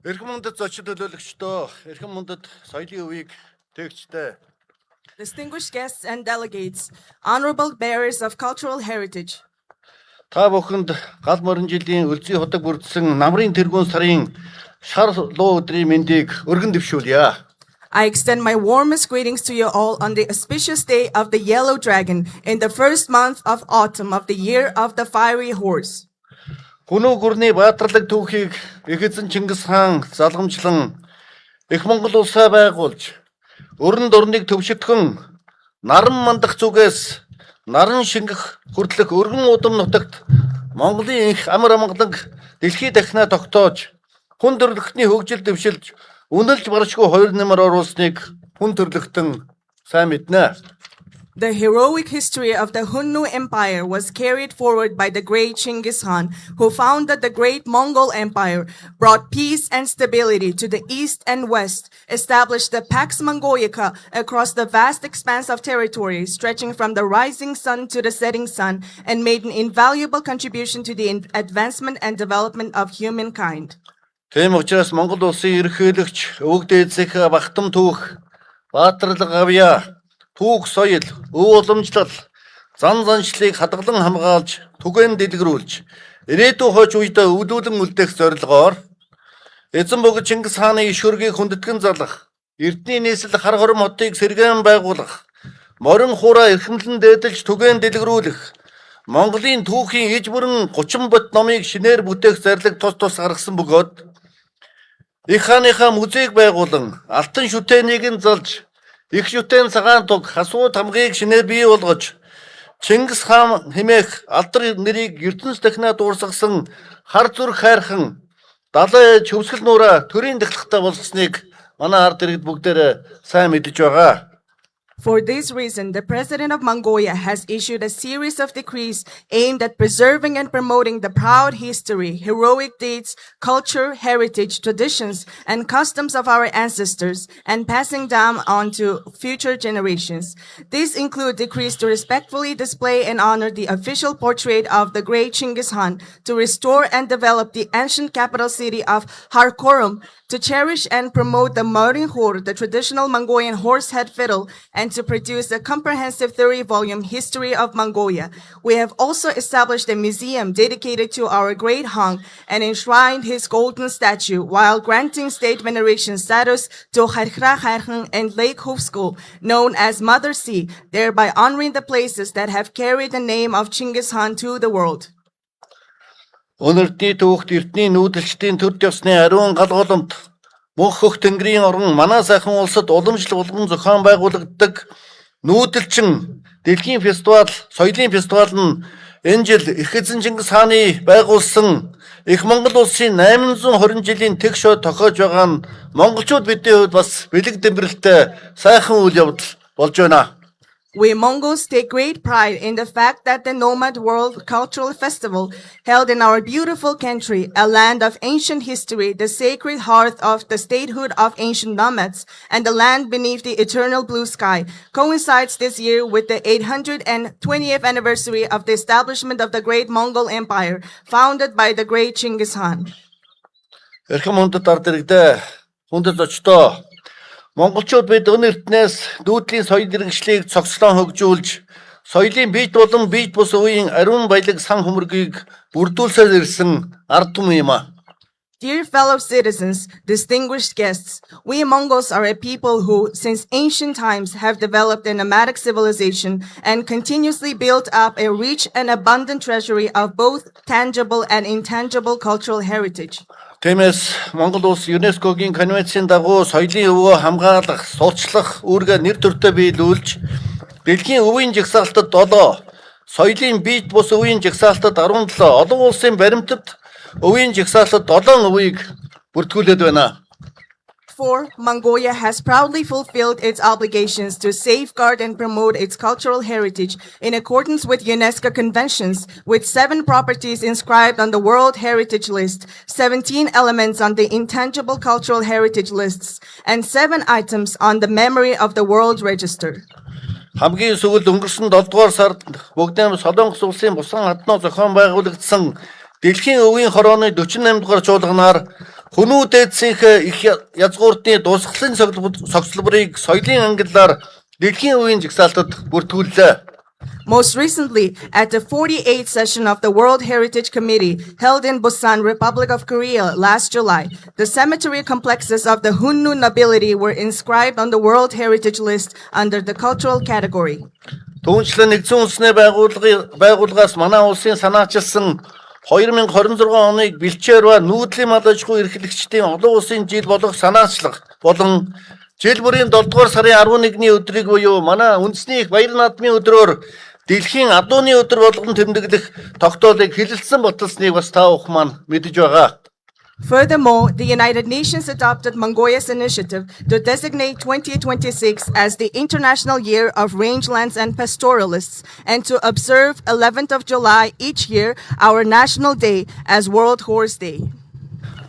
Эрхэм мөндөд зочин төлөөлөгчдөө, эрхэм мөндөд соёлын үеийг тээгчтэй. Distinguished guests and delegates, honorable bearers of cultural heritage, Та бүхэнд гал морин жилийн үлзий худаг бүрдсэн намрын тэргуун сарын шар луу өдрийн мэндийг өргөн дэвшүүлье. I extend my warmest greetings to you all on the auspicious day of the Yellow Dragon in the first month of autumn of the year of the Fiery Horse. Хүнүү гүрний баатарлаг түүхийг их эзэн Чингис хаан залгамжлан их Монгол улсаа байгуулж өрн дурныг төвшөтгөн наран мандах зүгээс наран шингэх хүртэлх өргөн удам нутагт Монголын их амар амгаланг дэлхийд дахина тогтоож хүн төрлөختний хөгжил дэвшилж үнэлж баршгүй хоёр нэмэр оруулсныг хүн төрлөختөн сайн мэднэ. The heroic history of the Hunnu Empire was carried forward by the great Chinggis Khan, who founded the great Mongol Empire, brought peace and stability to the east and west, established the Pax Mongolica across the vast expanse of territory stretching from the rising sun to the setting sun, and made an invaluable contribution to the advancement and development of humankind. Тийм учраас Монгол улсын ерөнхийлөгч өвөг дээдсэх багтам түүх, баатарлаг авьяа, түүх соёл, өв уламжлал, зан заншлыг хадгалан хамгаалж, түгээн дэлгэрүүлж, ирээдүйн хойч үедээ өвлүүлэн үлдээх зорилгоор эзэн богд Чингис хааны иш хөргийг хүндэтгэн залах, эрдний нийслэл хар хором хотыг сэргээн байгуулах, морин хураа эрхэмлэн дээдэлж түгээн дэлгэрүүлэх, Монголын түүхийн иж бүрэн 30 бот номыг шинээр бүтээх зарлиг тус гаргасан бөгөөд их хааныхаа музейг байгуулан алтан шүтээнийг нь залж их шүтээн цагаан туг хасуу тамгыг шинээр бий болгож Чингис хаан хэмээх алдар нэрийг ертөнц дахина дуурсгасан хар зүрх хайрхан далай чөвсгөл нуура төрийн дахлагтай болгосныг манай ард иргэд бүгдээрээ сайн мэдэж байгаа. For this reason, the President of Mongolia has issued a series of decrees aimed at preserving and promoting the proud history, heroic deeds, culture, heritage, traditions, and customs of our ancestors, and passing them on to future generations. These include decrees to respectfully display and honor the official portrait of the great Chinggis Khan, to restore and develop the ancient capital city of Karakorum, to cherish and promote the Morin Hor, the traditional Mongolian horse-head fiddle, and to produce a comprehensive 30-volume history of Mongolia. We have also established a museum dedicated to our great Hang and enshrined his golden statue, while granting state veneration status to Kharkhra Kharkhan and Lake Hufskul, known as Mother Sea, thereby honoring the places that have carried the name of Chinggis Khan to the world. Өнөртний түүхт эртний нүүдэлчдийн төр ёсны ариун галгууламт мөнх хөх тэнгэрийн орон манай сайхан улсад уламжлал болгон зохион байгуулагддаг нүүдэлчин дэлхийн фестивал, соёлын фестивал нь энэ жил их эзэн Чингис хааны байгуулсан их Монгол улсын 820 жилийн тэг шоо тохиож байгаа нь монголчууд бидний хувьд бас бэлэг дэмбэрэлтэй сайхан үйл явдал болж байна. We Mongols take great pride in the fact that the Nomad World Cultural Festival, held in our beautiful country, a land of ancient history, the sacred hearth of the statehood of ancient nomads, and the land beneath the eternal blue sky, coincides this year with the 820th anniversary of the establishment of the great Mongol Empire, founded by the great Chinggis Khan. Эрхэм хүндэт ард иргэдээ, хүндэт зочдоо, монголчууд бид өн эртнээс дүүдлийн соёл иргэншлийг цогцлон хөгжүүлж, соёлын бийт болон бийт бус үеийн ариун баялаг сан хөмөргийг бүрдүүлсээр ирсэн ард түмэн юм а. Dear fellow citizens, distinguished guests, we Mongols are a people who, since ancient times, have developed a nomadic civilization and continuously built up a rich and abundant treasury of both tangible and intangible cultural heritage. Тиймээс Монгол улс ЮНЕСКОгийн конвенцийн дагуу соёлын өвөө хамгаалах, суулчлах үүргээ нэр төртөө биелүүлж, дэлхийн өвийн жагсаалтад 7, соёлын бийт бус өвийн жагсаалтад 17, олон улсын баримтад өвийн жагсаалтад 7 өвийг бүртгүүлээд байна. For Mongolia has proudly fulfilled its obligations to safeguard and promote its cultural heritage in accordance with UNESCO conventions, with 7 properties inscribed on the World Heritage List, 17 elements on the Intangible Cultural Heritage Lists, and 7 items on the Memory of the World Register. Хамгийн сүүлд өнгөрсөн 7 дугаар сард Богдам Солонгос улсын бусан хатноо зохион байгуулагдсан Дэлхийн өвийн хорооны 48 дугаар чуулганаар Хүмүүд эцсийнх их язгууртны дусгалын цогцлборыг соёлын ангиллаар дэлхийн үеийн жагсаалтад бүртгүүллээ. Most recently, at the 48th session of the World Heritage Committee held in Busan, Republic of Korea last July, the cemetery complexes of the Hunnu nobility were inscribed on the World Heritage List under the cultural category. Түүнчлэн нэгдсэн үндэсний байгууллагаас манай улсын санаачилсан 2026 оныг бэлчээр ба нүүдлийн мал аж ахуй эрхлэгчдийн олон улсын жил болох санаачлах болон жил бүрийн 7 дугаар сарын 11-ний өдрийг буюу манай үндэсний их баяр наадмын өдрөөр дэлхийн адууны өдөр болгон тэмдэглэх тогтоолыг хэлэлцсэн баталсныг бас та бүхэн маань мэдэж байгаа. Furthermore, the United Nations adopted Mongoya's initiative to designate 2026 as the International Year of Rangelands and Pastoralists and to observe 11th of July each year, our national day, as World Horse Day.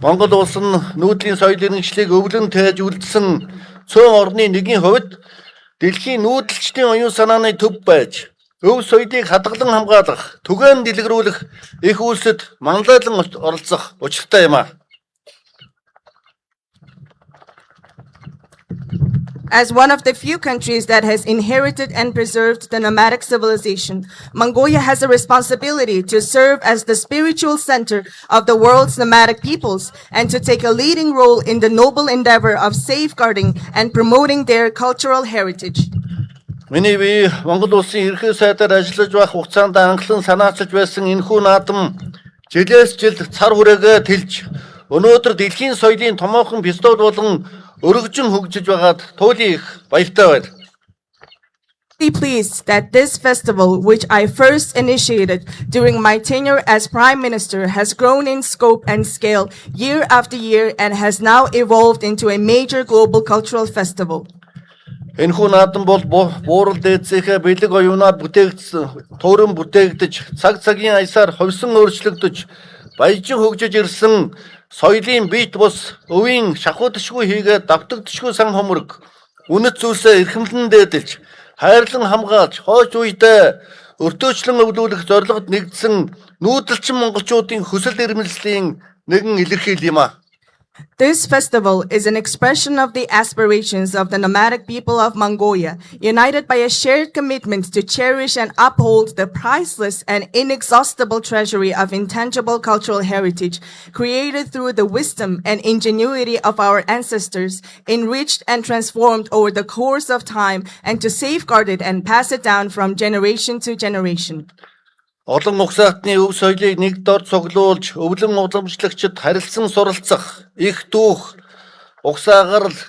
Монгол улс нь нүүдлийн соёл иргэншлийг өвлөн тээж үлдсэн цөөн орны нэгэн хувьд дэлхийн нүүдэлчдийн оюун санааны төв байж өв соёлыг хадгалан хамгаалах, түгээн дэлгэрүүлэх их үйлсэд манлайлан оролцох учиртай юм а. As one of the few countries that has inherited and preserved the nomadic civilization, Mongolia has a responsibility to serve as the spiritual center of the world's nomadic peoples and to take a leading role in the noble endeavor of safeguarding and promoting their cultural heritage. Миний бие Монгол улсын ерхий сайдаар ажиллаж байх хугацаанд анхлан санаачилж байсан энэхүү наадам жилээс жилд цар хүрээгээ тэлж өнөөдөр дэлхийн соёлын томоохон фестивал болон өргөжин хөгжиж байгаад туйлын их баяртай байна. Pleased that this festival, which I first initiated during my tenure as Prime Minister, has grown in scope and scale year after year and has now evolved into a major global cultural festival. Энэхүү наадам бол буурал дээдсийнхээ бэлэг оюунаар бүтээгдсэн, туурин бүтээгдэж, цаг цагийн аясаар ховсон өөрчлөгдөж, баяжин хөгжиж ирсэн соёлын бит бус өвийн шахуудшгүй хийгээд давтагдшгүй сан хомрог үнэт зүйлсээ эрхэмлэн дээдэлж хайрлан хамгаалж хойч үедээ өртөөчлөн өвлүүлэх зорилгод нэгдсэн нүүдэлчин монголчуудын хүсэл эрмэлзлийн нэгэн илэрхийл юм а. This festival is an expression of the aspirations of the nomadic people of Mongolia, united by a shared commitment to cherish and uphold the priceless and inexhaustible treasury of intangible cultural heritage created through the wisdom and ingenuity of our ancestors, enriched and transformed over the course of time, and to safeguard it and pass it down from generation to generation. Олон угсаатны өв соёлыг нэг дор цуглуулж, өвлөн уламжлагчид харилцан суралцах, их дүүх, угсаагаар л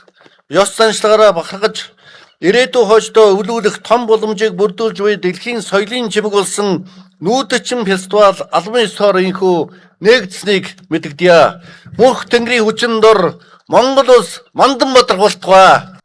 ёс заншлагаараа бахархаж, ирээдүйн хойдоо өвлүүлэх том боломжийг бүрдүүлж буй дэлхийн соёлын чимэг болсон нүүдэлчин фестивал албан ёсоор инхүү нэгдсэнийг мэдэгдэе. Мөнх тэнгэрийн хүчин дор Монгол улс мандан бодрох болтугай.